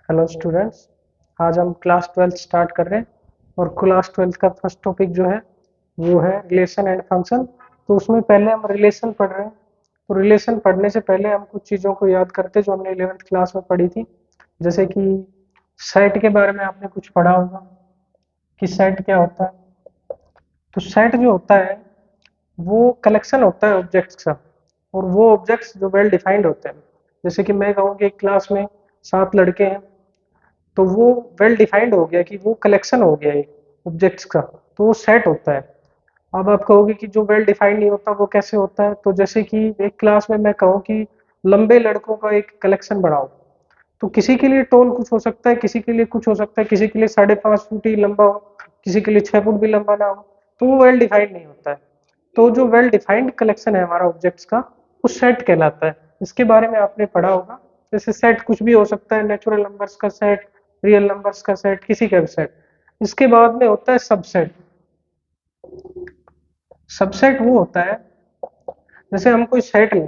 Hello students. आज हम class 12 start कर रहे हैं और क्लास 12 का फर्स्ट टॉपिक जो है वो है रिलेशन एंड फंक्शन। तो उसमें पहले हम रिलेशन पढ़ रहे हैं। तो रिलेशन पढ़ने से पहले हम कुछ चीज़ों को याद करते हैं जो हमने 11th क्लास में पढ़ी थी। जैसे कि सेट के बारे में आपने कुछ पढ़ा होगा कि सेट क्या होता है। तो सेट जो होता है वो कलेक्शन होता है ऑब्जेक्ट्स का, और वो ऑब्जेक्ट्स जो वेल डिफाइंड होते हैं। जैसे कि मैं कहूँ कि एक क्लास में 7 लड़के हैं, तो वो वेल डिफाइंड हो गया कि वो कलेक्शन हो गया एक ऑब्जेक्ट्स का, तो वो सेट होता है। अब आप कहोगे कि जो वेल डिफाइंड नहीं होता वो कैसे होता है। तो जैसे कि एक क्लास में मैं कहूँ कि लंबे लड़कों का एक कलेक्शन बनाओ, तो किसी के लिए टोल कुछ हो सकता है, किसी के लिए कुछ हो सकता है, किसी के लिए 5.5 फुट ही लंबा हो, किसी के लिए 6 फुट भी लंबा ना हो, तो वो वेल डिफाइंड नहीं होता है। तो जो वेल डिफाइंड कलेक्शन है हमारा ऑब्जेक्ट्स का, वो सेट कहलाता है। इसके बारे में आपने पढ़ा होगा। जैसे सेट कुछ भी हो सकता है, नेचुरल नंबर्स का सेट, रियल नंबर्स का सेट, किसी का भी सेट। इसके बाद में होता है सबसेट। सबसेट वो होता है, जैसे हम कोई सेट लें,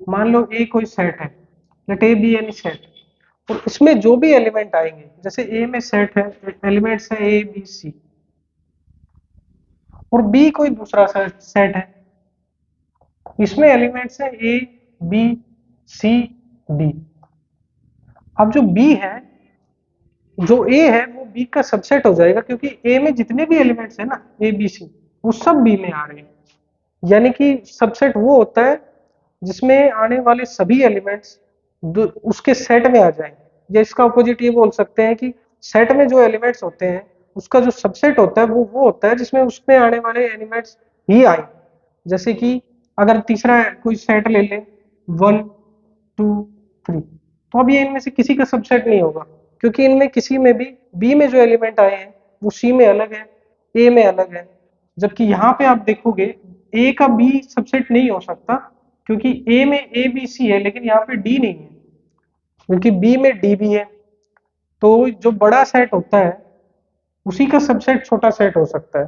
मान लो ए कोई सेट है, let A B any set, और इसमें जो भी एलिमेंट आएंगे, जैसे ए में सेट है, एलिमेंट्स है ए बी सी, और बी कोई दूसरा सेट है, इसमें एलिमेंट्स है ए बी सी डी। अब जो बी है, जो ए है वो बी का सबसेट हो जाएगा, क्योंकि ए में जितने भी एलिमेंट्स है ना, ए बी सी, वो सब बी में आ रहे हैं। यानी कि सबसेट वो होता है जिसमें आने वाले सभी एलिमेंट्स उसके सेट में आ जाएं। या इसका अपोजिट ये बोल सकते हैं कि सेट में जो एलिमेंट्स होते हैं उसका जो सबसेट होता है वो होता है जिसमें उसमें आने वाले एलिमेंट्स ही आए। जैसे कि अगर तीसरा कोई सेट ले ले, 1 2 3, तो अब ये इनमें से किसी का सबसेट नहीं होगा, क्योंकि इनमें किसी में भी बी में जो एलिमेंट आए हैं वो सी में अलग है, ए में अलग है। जबकि यहाँ पे आप देखोगे ए का बी सबसेट नहीं हो सकता, क्योंकि ए में ए बी सी है लेकिन यहाँ पे डी नहीं है, क्योंकि बी में डी भी है। तो जो बड़ा सेट होता है उसी का सबसेट छोटा सेट हो सकता है।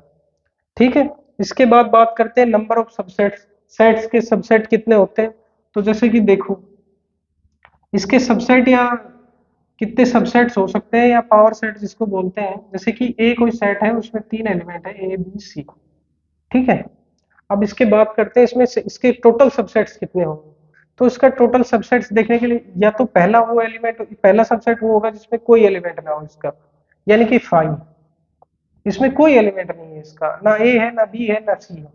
ठीक है। इसके बाद बात करते हैं नंबर ऑफ सबसेट्स। सेट्स के सबसेट कितने होते हैं। तो जैसे कि देखो, इसके सबसेट या कितने सबसेट्स हो सकते हैं, या पावर सेट जिसको बोलते हैं। जैसे कि ए कोई सेट है, उसमें 3 एलिमेंट है ए बी सी। ठीक है। अब इसके बात करते हैं इसमें से इसके टोटल सबसेट्स कितने होंगे। तो इसका टोटल सबसेट्स देखने के लिए या तो पहला सबसेट वो होगा जिसमें कोई एलिमेंट ना हो इसका, यानी कि 5। इसमें कोई एलिमेंट नहीं है इसका, ना ए है ना बी है ना सी है।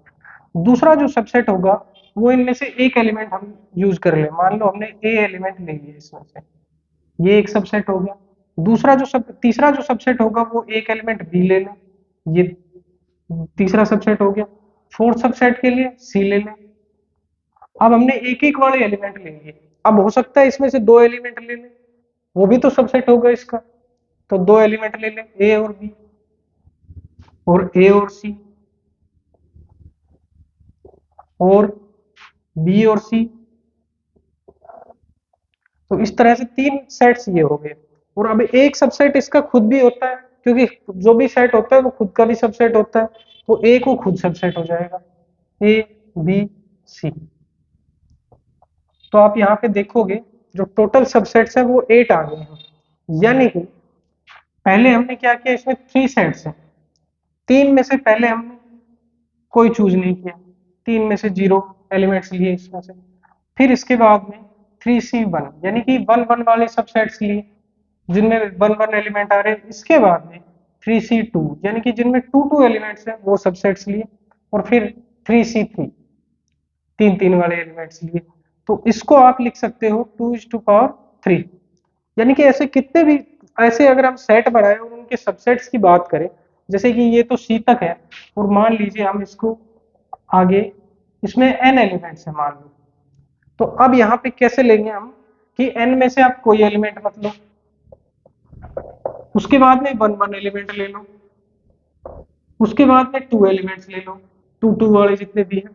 दूसरा जो सबसेट होगा वो इनमें से एक एलिमेंट हम यूज कर ले, मान लो हमने ए एलिमेंट ले लिया इसमें से, ये एक सबसेट हो गया। तीसरा जो सबसेट होगा वो एक एलिमेंट बी ले लें, ये तीसरा सबसेट हो गया। फोर्थ सबसेट के लिए सी ले लें। अब हमने एक एक वाले एलिमेंट ले लिए। अब हो सकता है इसमें से 2 एलिमेंट ले लें, वो भी तो सबसेट होगा इसका। तो 2 एलिमेंट ले लें, ए और बी, और ए और सी, और बी और सी। तो इस तरह से 3 सेट्स ये हो गए। और अब एक सबसेट इसका खुद भी होता है, क्योंकि जो भी सेट होता है वो खुद का भी सबसेट होता है। तो ए को खुद सबसेट हो जाएगा, ए बी सी। तो आप यहाँ पे देखोगे जो टोटल सबसेट्स है वो 8 आ गए हैं। यानी कि पहले हमने क्या किया, इसमें 3 सेट्स हैं, 3 में से पहले हमने कोई चूज नहीं किया, 3 में से 0 एलिमेंट्स लिए इसमें से। फिर इसके बाद में 3C1, यानी कि 1 1 वाले सबसेट्स लिए जिनमें 1 1 एलिमेंट आ रहे हैं। इसके बाद में 3C2, यानी कि जिनमें 2 2 एलिमेंट्स हैं वो सबसेट्स लिए। और फिर 3C3, 3 3 वाले एलिमेंट्स लिए। तो इसको आप लिख सकते हो 2 to the power 3। यानी कि ऐसे कितने भी, ऐसे अगर हम सेट बनाए और उनके सबसेट्स की बात करें, जैसे कि ये तो सी तक है, और मान लीजिए हम इसको आगे, इसमें n एलिमेंट्स है मान लो। तो अब यहाँ पे कैसे लेंगे हम कि n में से आप कोई एलिमेंट मत लो, उसके बाद में 1 1 एलिमेंट ले लो, उसके बाद में 2 एलिमेंट्स ले लो, 2 2 वाले जितने भी हैं,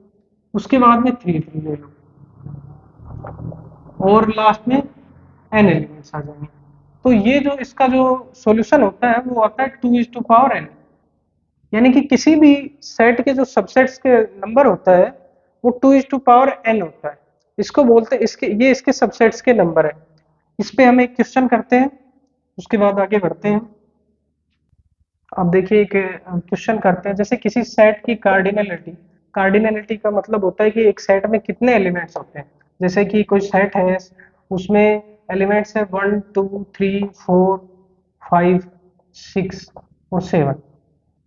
उसके बाद में 3 3 ले लो, और लास्ट में n एलिमेंट्स आ जाएंगे। तो ये जो इसका जो सॉल्यूशन होता है वो आता है 2 to the power n। यानी कि किसी भी सेट के जो सबसेट्स के नंबर होता है वो 2 to the power n होता है। इसको बोलते हैं, इसके ये इसके सबसेट्स के नंबर है। इस पे हम एक क्वेश्चन करते हैं। उसके बाद आगे बढ़ते हैं। अब देखिए एक क्वेश्चन करते हैं, जैसे किसी सेट की कार्डिनलिटी, कार्डिनलिटी का मतलब होता है कि एक सेट में कितने एलिमेंट्स होते हैं। जैसे कि कोई सेट है, उसमें एलिमेंट्स है 1 2 3 4 5 6 और 7।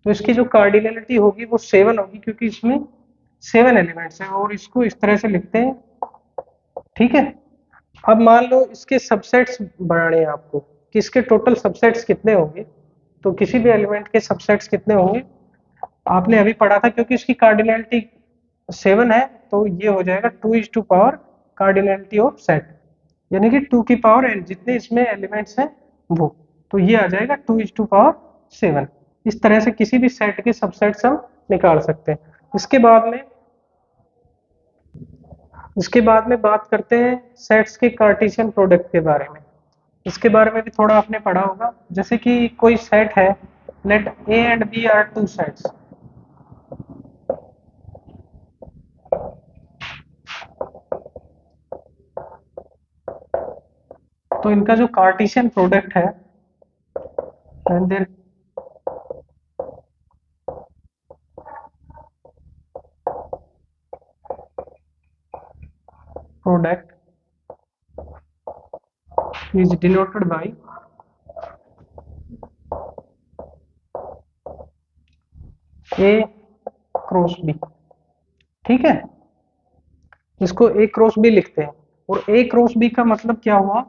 तो इसकी जो कार्डिनलिटी होगी वो 7 होगी, क्योंकि इसमें 7 एलिमेंट्स हैं, और इसको इस तरह से लिखते हैं। ठीक है। अब मान लो इसके सबसेट्स बनाने हैं आपको, कि इसके टोटल सबसेट्स कितने होंगे। तो किसी भी एलिमेंट के सबसेट्स कितने होंगे आपने अभी पढ़ा था, क्योंकि इसकी कार्डिनलिटी 7 है, तो ये हो जाएगा 2 कार्डिनलिटी ऑफ सेट, यानी कि 2 की पावर n जितने इसमें एलिमेंट्स हैं वो। तो ये आ जाएगा 2 7। इस तरह से किसी भी सेट के सबसेट्स हम निकाल सकते हैं। इसके बाद में बात करते हैं सेट्स के कार्टेशियन प्रोडक्ट के बारे में। इसके बारे में भी थोड़ा आपने पढ़ा होगा। जैसे कि कोई सेट है, let A and B are two sets, तो इनका जो कार्टेशियन प्रोडक्ट है, and their product is denoted by A cross B. ठीक है, इसको ए क्रॉस बी लिखते हैं। और ए क्रॉस बी का मतलब क्या हुआ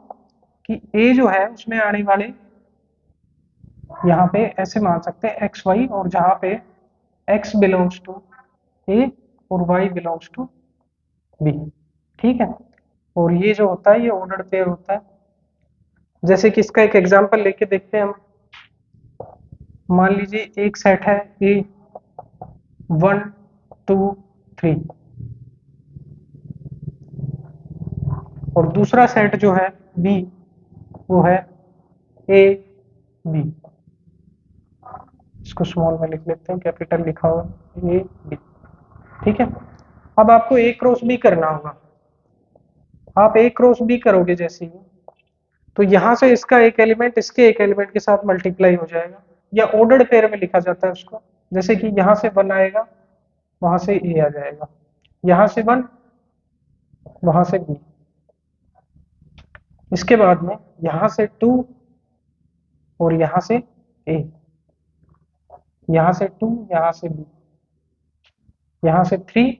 कि ए जो है उसमें आने वाले, यहाँ पे ऐसे मान सकते हैं एक्स वाई, और जहाँ पे एक्स बिलोंग्स टू ए और वाई बिलोंग्स टू बी। ठीक है, और ये जो होता है ये ऑर्डर पेयर होता है। जैसे कि इसका एक एग्जांपल लेके देखते हैं हम। मान लीजिए एक सेट है ए 1 2 3, और दूसरा सेट जो है बी वो है ए बी। इसको स्मॉल में लिख लेते हैं, कैपिटल लिखा हुआ ए बी। ठीक है, अब आपको ए क्रॉस बी करना होगा। आप ए क्रॉस बी करोगे जैसे ही, तो यहां से इसका एक एलिमेंट इसके एक एलिमेंट के साथ मल्टीप्लाई हो जाएगा, या ऑर्डर्ड पेयर में लिखा जाता है उसको। जैसे कि यहां से 1 आएगा, वहां से ए आ जाएगा, यहां से 1, वहां से बी। इसके बाद में यहां से 2, और यहां से ए, यहां से 2, यहां से बी, यहां से 3,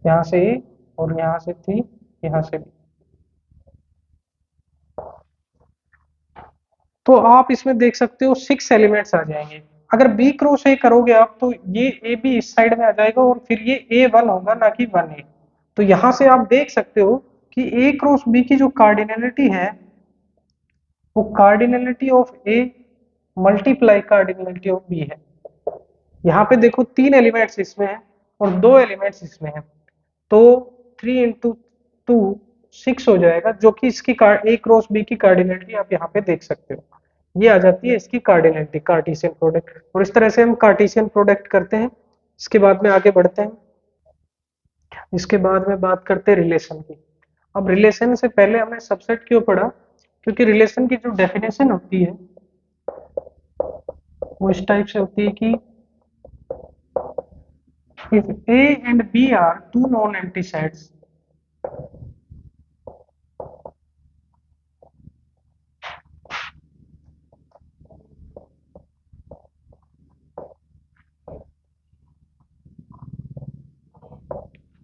यहां से ए, और यहां से 3, यहां से बी। तो आप इसमें देख सकते हो 6 एलिमेंट्स आ जाएंगे। अगर बी क्रॉस ए करोगे आप, तो ये ए बी इस साइड में आ जाएगा, और फिर ये ए 1 होगा, ना कि 1 ए। तो यहां से आप देख सकते हो कि ए क्रॉस बी की जो कार्डिनलिटी है वो cardinality of A multiply cardinality of B है। यहाँ पे देखो 3 एलिमेंट्स इसमें हैं और 2 एलिमेंट्स इसमें हैं, तो 3 इंटू 2 6 हो जाएगा, जो कि इसकी ए क्रॉस बी की कार्डिनलिटी आप यहाँ पे देख सकते हो। ये आ जाती है इसकी कार्डिनलिटी, कार्टेशियन प्रोडक्ट। और इस तरह से हम कार्टेशियन प्रोडक्ट करते हैं। इसके बाद में आगे बढ़ते हैं। इसके बाद में बात करते हैं रिलेशन की। अब रिलेशन से पहले हमने सबसेट क्यों पढ़ा, क्योंकि रिलेशन की जो डेफिनेशन होती है वो इस टाइप से होती है कि if A and B are two non-empty sets,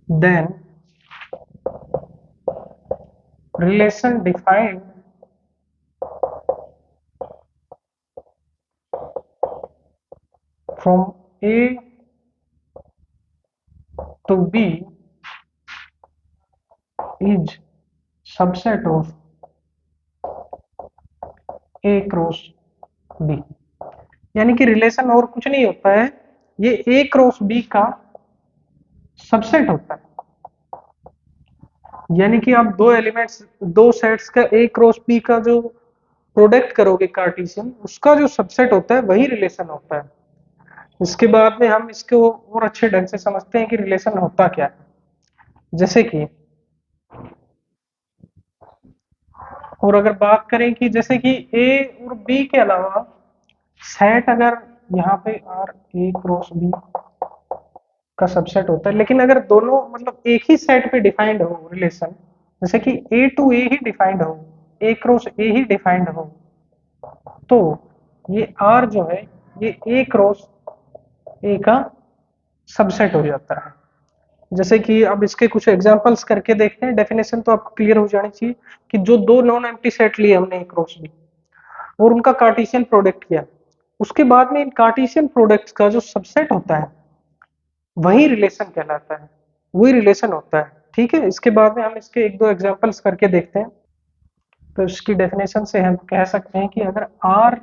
then relation defined from A to B is subset of A cross B। यानी कि रिलेशन और कुछ नहीं होता है, ये A क्रॉस B का सबसेट होता है। यानी कि आप दो एलिमेंट्स, दो सेट्स का A क्रॉस B का जो प्रोडक्ट करोगे कार्टेशियन, उसका जो सबसेट होता है वही रिलेशन होता है। इसके बाद में हम इसको और अच्छे ढंग से समझते हैं कि रिलेशन होता क्या है। जैसे कि और अगर बात करें कि जैसे कि ए और बी के अलावा सेट अगर यहाँ पे आर ए क्रॉस बी का सबसेट होता है, लेकिन अगर दोनों मतलब एक ही सेट पे डिफाइंड हो रिलेशन, जैसे कि ए टू ए ही डिफाइंड हो, ए क्रॉस ए ही डिफाइंड हो, तो ये आर जो है ये ए क्रॉस ए का सबसेट हो जाता है। जैसे कि अब इसके कुछ एग्जांपल्स करके देखते हैं, डेफिनेशन तो आपको क्लियर हो जानी चाहिए कि जो दो नॉन एम्प्टी सेट लिए हमने ए क्रॉस बी और उनका कार्टेशियन प्रोडक्ट किया, उसके बाद में इन कार्टेशियन प्रोडक्ट्स का जो सबसेट होता है वही रिलेशन कहलाता है, वही रिलेशन होता है। ठीक है, इसके बाद में हम इसके एक दो एग्जांपल्स करके देखते हैं। तो इसकी डेफिनेशन से हम कह सकते हैं कि अगर आर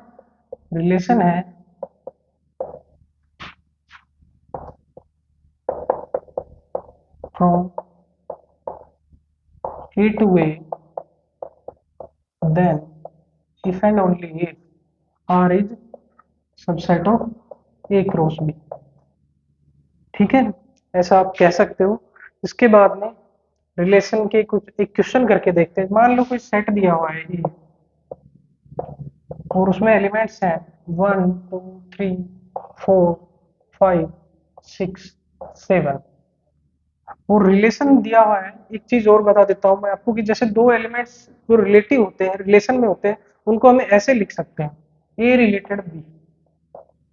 रिलेशन है from A to A, then if and only if R is subset of A cross B. ठीक है, ऐसा आप कह सकते हो। इसके बाद में रिलेशन के कुछ एक क्वेश्चन करके देखते हैं। मान लो कोई सेट दिया हुआ है ये और उसमें एलिमेंट्स हैं 1 2 3 4 5 6 7 और रिलेशन दिया हुआ है। एक चीज और बता देता हूं मैं आपको कि जैसे दो एलिमेंट्स जो रिलेटिव होते हैं, रिलेशन में होते हैं, उनको हमें ऐसे लिख सकते हैं, ए रिलेटेड बी,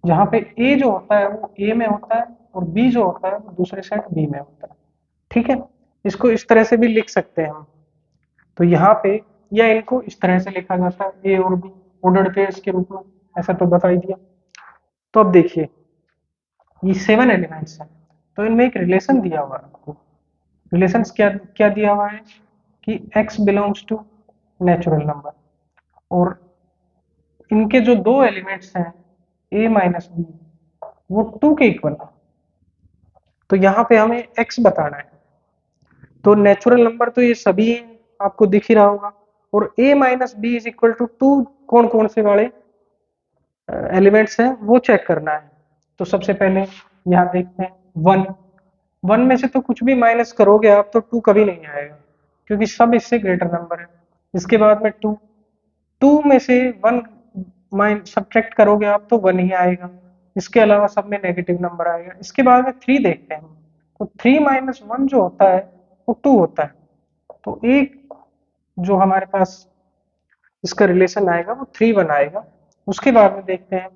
जहां पे ए जो होता है वो ए में होता है और बी जो होता है वो दूसरे सेट बी में होता है। ठीक है, इसको इस तरह से भी लिख सकते हैं हम। तो यहाँ पे या इनको इस तरह से लिखा जाता है ए और बी ऑर्डर्ड पेयर्स के रूप में, ऐसा तो बता ही दिया। तो अब देखिए ये 7 एलिमेंट्स हैं, तो इनमें एक रिलेशन दिया हुआ है आपको। रिलेशन क्या क्या दिया हुआ है कि x belongs to natural number, और इनके जो दो एलिमेंट्स हैं a माइनस बी वो 2 के इक्वल है। तो यहाँ पे हमें x बताना है। तो नेचुरल नंबर तो ये सभी आपको दिख ही रहा होगा, और a minus B is equal to 2 कौन कौन से वाले एलिमेंट्स हैं वो चेक करना है। तो सबसे पहले यहाँ देखते हैं 1, 1 में से तो कुछ भी माइनस करोगे आप तो 2 कभी नहीं आएगा, क्योंकि सब इससे ग्रेटर नंबर है। इसके बाद में 2, 2 में से 1 सब्ट्रैक्ट करोगे आप तो 1 ही आएगा। इसके अलावा सब में नेगेटिव नंबर आएगा। इसके बाद में 3 देखते हैं, तो 3 माइनस 1 जो होता है वो 2 होता है। तो एक जो हमारे पास इसका रिलेशन आएगा वो 3 1 आएगा। उसके बाद में देखते हैं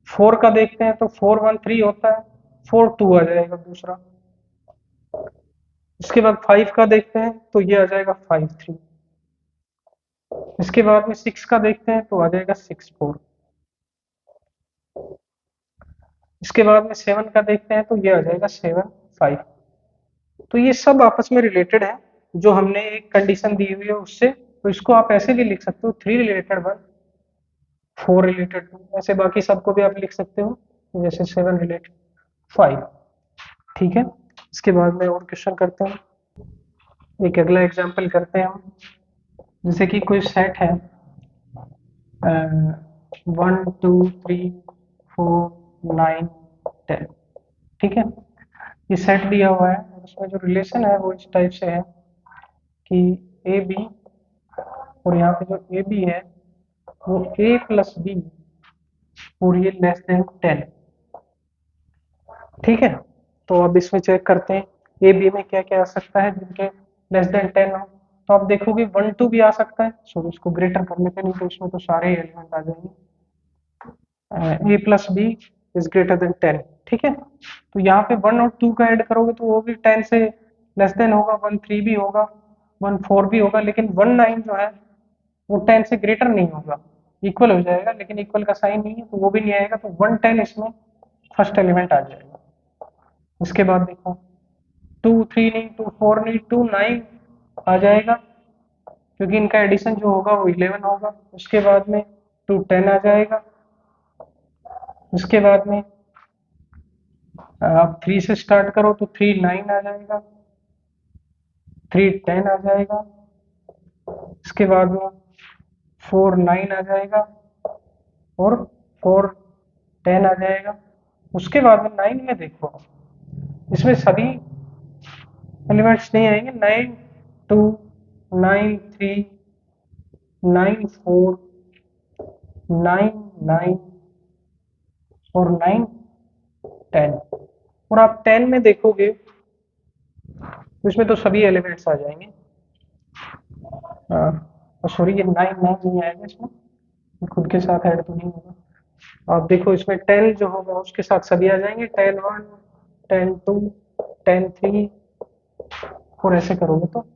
4 का, देखते हैं तो 4 1 3 होता है, 4 2 आ जाएगा दूसरा। इसके बाद 5 का देखते हैं तो ये आ जाएगा 5 3। इसके बाद में 6 का देखते हैं तो आ जाएगा 6 4। इसके बाद में 7 का देखते हैं तो ये आ जाएगा 7 5। तो ये सब आपस में रिलेटेड है, जो हमने एक कंडीशन दी हुई है उससे। तो इसको आप ऐसे भी लिख सकते हो 3 रिलेटेड 1, 4 रिलेटेड 2, ऐसे बाकी सबको भी आप लिख सकते हो, जैसे 7 रिलेटेड 5। ठीक है, इसके बाद में और क्वेश्चन करते हैं। एक अगला एग्जांपल करते हैं हम। जैसे कि कोई सेट है 1 2 3 4 9 10। ठीक है, ये सेट दिया हुआ है और उसमें जो रिलेशन है वो इस टाइप से है कि ए बी, और यहाँ पे जो ए बी है वो ए प्लस बी और ये लेस देन 10। ठीक है, तो अब इसमें चेक करते हैं ए बी में क्या क्या आ सकता है जिनके लेस देन 10 हो। तो आप देखोगे 1 2 भी आ सकता है, सो इसको ग्रेटर करने पे, नहीं तो इसमें तो सारे एलिमेंट आ जाएंगे। A plus B is greater than 10। ठीक है, तो यहाँ पे 1 और 2 का ऐड करोगे तो वो भी 10 से लेस देन होगा, 1 3 भी होगा, 1 4 भी होगा, लेकिन 1 9 जो है वो 10 से ग्रेटर नहीं होगा। इक्वल हो जाएगा लेकिन इक्वल का साइन नहीं है तो वो भी नहीं आएगा, तो 1 10 इसमें फर्स्ट एलिमेंट आ जाएगा। इसके बाद देखो 2 3 नहीं, 2 4 नहीं, 2 9 आ जाएगा, क्योंकि इनका एडिशन जो होगा वो 11 होगा। उसके बाद में 2 10 आ जाएगा। उसके बाद में आप 3 से स्टार्ट करो तो 3 9 आ जाएगा, 3 10 आ जाएगा। इसके बाद में 4 9 आ जाएगा और 4 10 आ जाएगा। उसके बाद में 9 में देखो इसमें सभी एलिमेंट्स नहीं आएंगे, 9 2 9 3 9 4 9 9 और 9 10। और आप 10 में देखोगे तो इसमें तो सभी एलिमेंट्स आ जाएंगे। सॉरी, ये 9 9 नहीं आएगा इसमें, ये खुद के साथ ऐड तो नहीं होगा। आप देखो इसमें 10 जो होगा उसके साथ सभी आ जाएंगे, 10 1 10 2 10 3, और ऐसे करोगे तो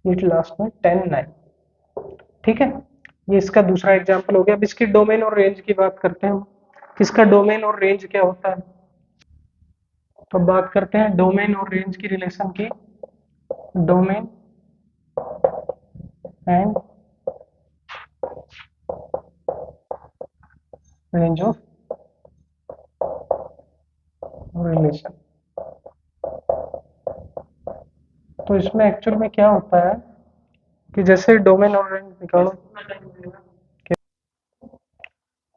ये लास्ट में 10 9। ठीक है, ये इसका दूसरा एग्जाम्पल हो गया। अब इसकी डोमेन और रेंज की बात करते हैं हम, किसका डोमेन और रेंज क्या होता है। तो बात करते हैं डोमेन और रेंज की रिलेशन की। Domain and range of relation. तो इसमें एक्चुअल में क्या होता है कि जैसे डोमेन और रेंज निकालो,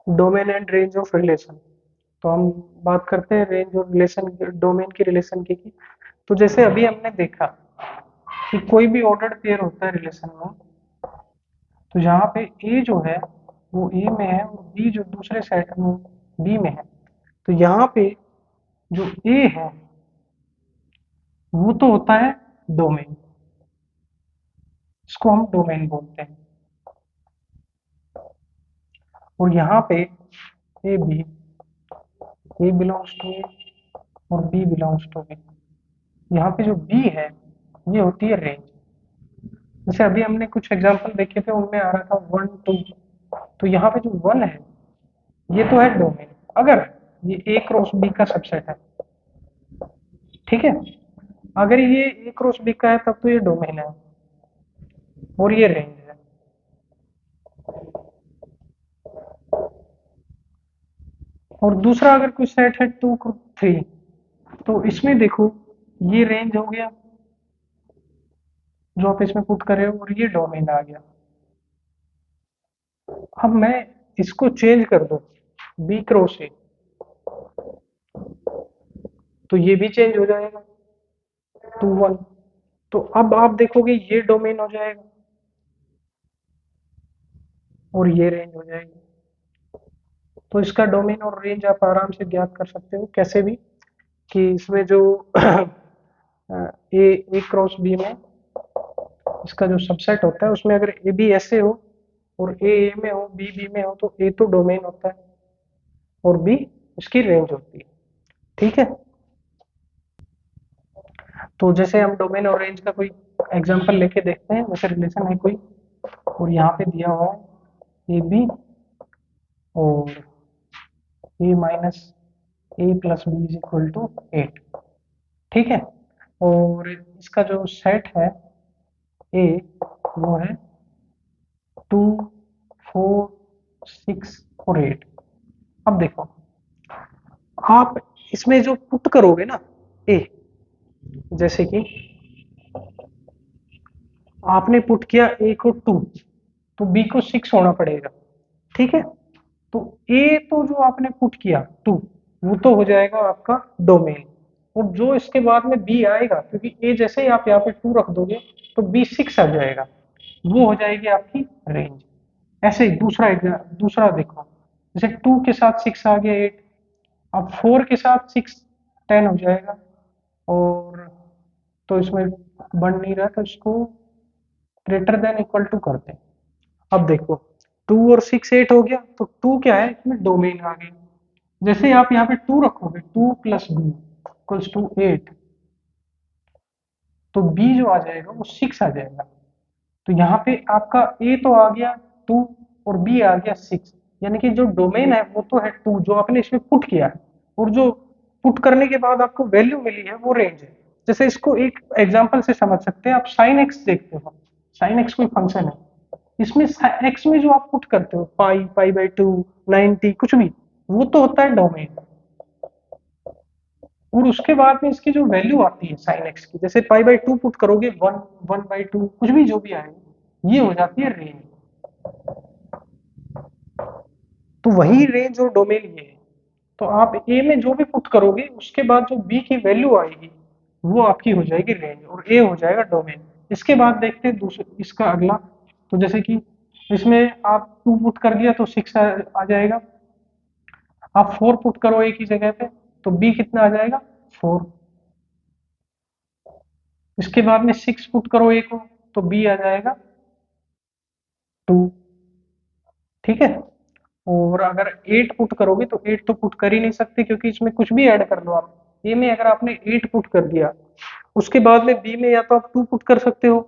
domain and range of relation. तो हम बात करते हैं रेंज और रिलेशन, डोमेन की रिलेशन की। तो जैसे अभी हमने देखा कि कोई भी ऑर्डर्ड पेयर होता है रिलेशन में, तो यहाँ पे ए जो है वो ए में है और बी जो दूसरे सेट में बी में है। तो यहाँ पे जो ए है वो तो होता है डोमेन, इसको हम डोमेन बोलते हैं। और यहाँ पे A B, A belongs to A और बी बिलोंग्स टू बी। यहाँ पे जो बी है ये होती है रेंज। जैसे अभी हमने कुछ एग्जांपल देखे थे उनमें आ रहा था 1 2, तो यहाँ पे जो 1 है ये तो है डोमेन, अगर ये ए क्रॉस बी का सबसेट है। ठीक है, अगर ये ए क्रॉस बी का है तब तो ये डोमेन है और ये रेंज है। और दूसरा अगर कोई सेट है 2 3, तो इसमें देखो ये रेंज हो गया जो आप इसमें पुट कर रहे हो और ये डोमेन आ गया। अब मैं इसको चेंज कर दूं बी क्रॉस ए, तो ये भी चेंज हो जाएगा 2 1। तो अब आप देखोगे ये डोमेन हो जाएगा और ये रेंज हो जाएगी। तो इसका डोमेन और रेंज आप आराम से ज्ञात कर सकते हो कैसे भी, कि इसमें जो ए क्रॉस बी में इसका जो सबसेट होता है उसमें अगर ए बी ऐसे हो और ए में हो बी बी में हो तो ए तो डोमेन होता है और बी इसकी रेंज होती है। ठीक है, तो जैसे हम डोमेन और रेंज का कोई एग्जांपल लेके देखते हैं। जैसे रिलेशन है कोई और यहाँ पे दिया हुआ है ए बी और A minus A plus B is equal to 8। ठीक है, और इसका जो सेट है ए वो है 2 4 6 और 8। अब देखो आप इसमें जो पुट करोगे ना ए, जैसे कि आपने पुट किया ए को 2, तो बी को 6 होना पड़ेगा। ठीक है, तो ए तो जो आपने पुट किया 2 वो तो हो जाएगा आपका डोमेन, और जो इसके बाद में बी आएगा, क्योंकि ए जैसे ही आप यहाँ पे 2 रख दोगे तो बी 6 आ जाएगा, वो हो जाएगी आपकी रेंज। ऐसे ही दूसरा देखो, जैसे 2 के साथ 6 आ गया 8, अब 4 के साथ 6 10 हो जाएगा। और तो इसमें बन नहीं रहा तो इसको ग्रेटर देन इक्वल टू करते हैं। अब देखो 2 और 6 8 हो गया, तो 2 क्या है इसमें डोमेन आ गई। जैसे ही आप यहाँ पे 2 रखोगे 2 प्लस बी इक्वल्स टू 8, तो बी जो आ जाएगा वो 6 आ जाएगा। तो यहाँ पे आपका ए तो आ गया 2 और बी आ गया 6, यानी कि जो डोमेन है वो तो है 2 जो आपने इसमें पुट किया है, और जो पुट करने के बाद आपको वैल्यू मिली है वो रेंज है। जैसे इसको एक एग्जांपल से समझ सकते हैं, आप साइन एक्स देखते हो, साइन एक्स कोई फंक्शन है, इसमें एक्स में जो आप पुट करते हो पाई पाई बाई 2 90 कुछ भी, वो तो होता है डोमेन। और उसके बाद में इसकी जो वैल्यू आती है साइन एक्स की, जैसे पाई बाई 2 पुट करोगे 1 1 बाई 2 कुछ भी जो भी आएगा, ये हो जाती है रेंज। तो वही रेंज और डोमेन ये है। तो आप ए में जो भी पुट करोगे उसके बाद जो बी की वैल्यू आएगी वो आपकी हो जाएगी रेंज और ए हो जाएगा डोमेन। इसके बाद देखते हैं दूसरे इसका अगला। तो जैसे कि इसमें आप 2 पुट कर दिया तो 6 आ जाएगा। आप 4 पुट करो एक ही जगह पे तो बी कितना आ जाएगा 4। इसके बाद में 6 पुट करो ए को तो बी आ जाएगा 2। ठीक है। और अगर 8 पुट करोगे तो 8 तो पुट कर ही नहीं सकते क्योंकि इसमें कुछ भी ऐड कर लो आप। ए में अगर आपने 8 पुट कर दिया उसके बाद में बी में या तो आप 2 पुट कर सकते हो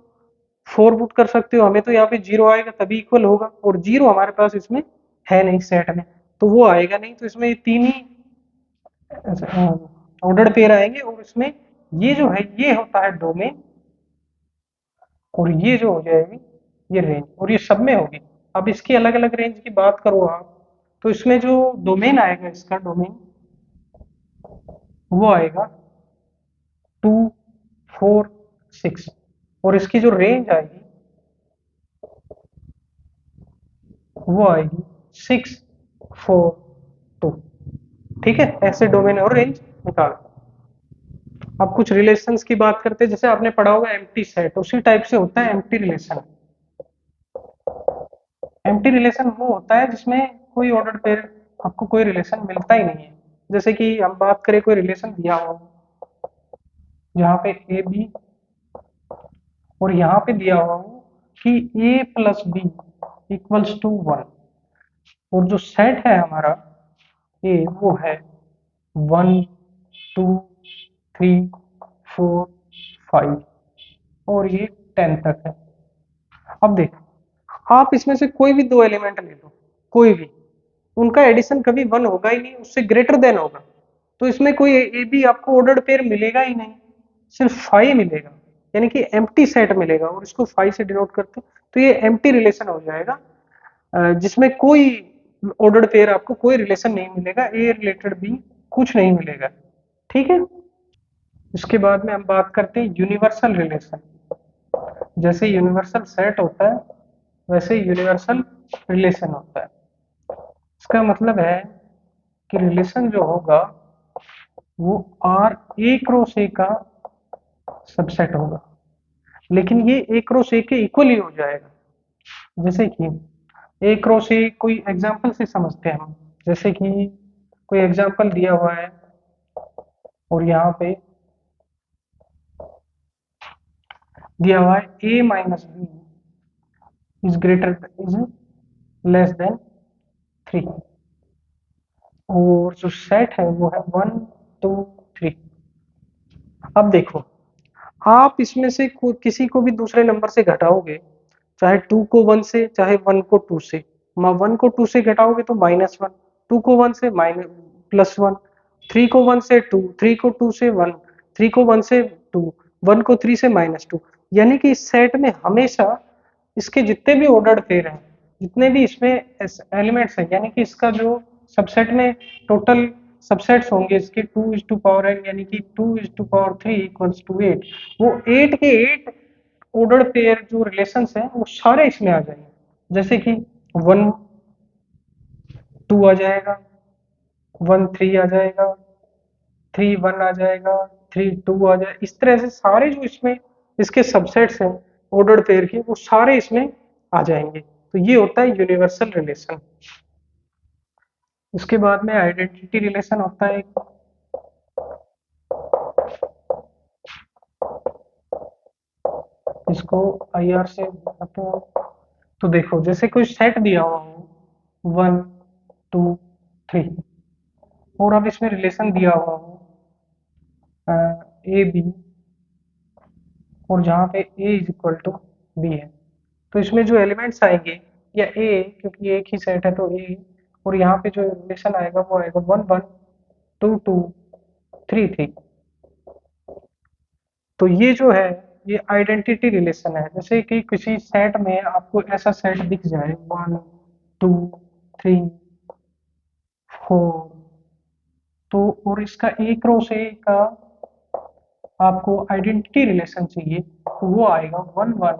4 पुट कर सकते हो, हमें तो यहाँ पे 0 आएगा तभी इक्वल होगा और 0 हमारे पास इसमें है नहीं सेट में, तो वो आएगा नहीं। तो इसमें तीन ही ऑर्डर्ड पेयर आएंगे और इसमें ये जो है ये होता है डोमेन और ये जो हो जाएगी ये रेंज और ये सब में होगी। अब इसकी अलग अलग रेंज की बात करो आप तो इसमें जो डोमेन आएगा इसका डोमेन वो आएगा 2 4 6 और इसकी जो रेंज आएगी वो आएगी 6 4 2। ठीक है, ऐसे डोमेन और रेंज निकाल। अब कुछ रिलेशंस की बात करते हैं, जैसे आपने पढ़ा होगा एम्प्टी सेट, उसी टाइप से होता है एम्प्टी रिलेशन। एम्प्टी रिलेशन वो होता है जिसमें कोई ऑर्डर पेयर आपको कोई रिलेशन मिलता ही नहीं है। जैसे कि हम बात करें कोई रिलेशन दिया हुआ जहाँ पे ए बी और यहाँ पे दिया हुआ हो कि ए प्लस बी इक्वल्स टू 1 और जो सेट है हमारा ए वो है 1 2 3 4 5 और ये 10 तक है। अब देखो आप इसमें से कोई भी दो एलिमेंट ले लो, कोई भी, उनका एडिशन कभी 1 होगा ही नहीं, उससे ग्रेटर देन होगा। तो इसमें कोई ए बी आपको ऑर्डर्ड पेयर मिलेगा ही नहीं, सिर्फ फाइव मिलेगा, यानी कि एम्प्टी सेट मिलेगा और इसको फाइव से डिनोट करते हैं। तो ये एम्प्टी रिलेशन हो जाएगा जिसमें कोई ऑर्डर्ड पेयर आपको कोई रिलेशन नहीं मिलेगा, ए रिलेटेड बी कुछ नहीं मिलेगा। ठीक है। इसके बाद में हम बात करते हैं यूनिवर्सल रिलेशन। जैसे यूनिवर्सल सेट होता है वैसे यूनिवर्सल रिलेशन होता है। इसका मतलब है कि रिलेशन जो होगा वो आर ए क्रॉस ए का सबसेट होगा, लेकिन ये ए क्रॉस ए के इक्वल ही हो जाएगा। जैसे कि ए क्रॉस ए कोई एग्जांपल से समझते हैं हम, जैसे कि कोई एग्जांपल दिया हुआ है और यहाँ पे दिया हुआ है A minus B is greater is less than 3 और जो सेट है वो है 1 2 3। अब देखो आप इसमें से किसी को भी दूसरे नंबर से घटाओगे, चाहे 2 को 1 से चाहे 1 को 2 से, 1 को 2 से घटाओगे तो -1, 2 को 1 से माइनस +1, 3 को 1 से 2, 3 को 2 से 1, 3 को 1 से 2, 1 को 3 से -2। यानी कि इस सेट में हमेशा इसके जितने भी ऑर्डर्ड पेयर हैं, जितने भी इसमें एलिमेंट्स हैं, यानी कि इसका जो सबसेट में टोटल सबसेट्स होंगे इसके 2:n यानी कि 2:3 इक्वल्स टू 8, वो 8 के 8 ऑर्डर्ड पेयर जो रिलेशंस हैं वो सारे इसमें आ जाएंगे। जैसे कि 1 2 आ जाएगा, 1 3 आ जाएगा, 3 1 आ जाएगा, 3 2 आ जाएगा, इस तरह से सारे जो इसमें इसके सबसेट्स हैं ऑर्डर्ड पेयर के वो सारे इसमें आ जाएंगे। तो ये होता है यूनिवर्सल रिलेशन। इसके बाद में आइडेंटिटी रिलेशन होता है एक। इसको IR से बताते हैं। तो देखो जैसे कोई सेट दिया हुआ हो 1 2 3 और अब इसमें रिलेशन दिया हुआ हो ए बी और जहाँ पे ए इज इक्वल टू बी है, तो इसमें जो एलिमेंट्स आएंगे या ए, क्योंकि एक ही सेट है तो ए, और यहाँ पे जो रिलेशन आएगा वो आएगा 1 1 2 2 3 3। तो ये जो है ये आइडेंटिटी रिलेशन है। जैसे कि किसी सेट में आपको ऐसा सेट दिख जाए 1 2 3 4, तो और इसका ए क्रॉस ए का आपको आइडेंटिटी रिलेशन चाहिए तो वो आएगा 1 1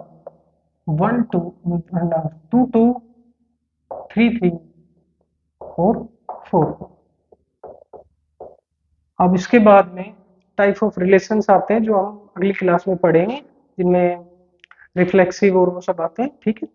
1 2 2 2 3 3 4 4। अब इसके बाद में टाइप ऑफ रिलेशंस आते हैं जो हम अगली क्लास में पढ़ेंगे, जिनमें रिफ्लेक्सिव और वो सब आते हैं। ठीक है।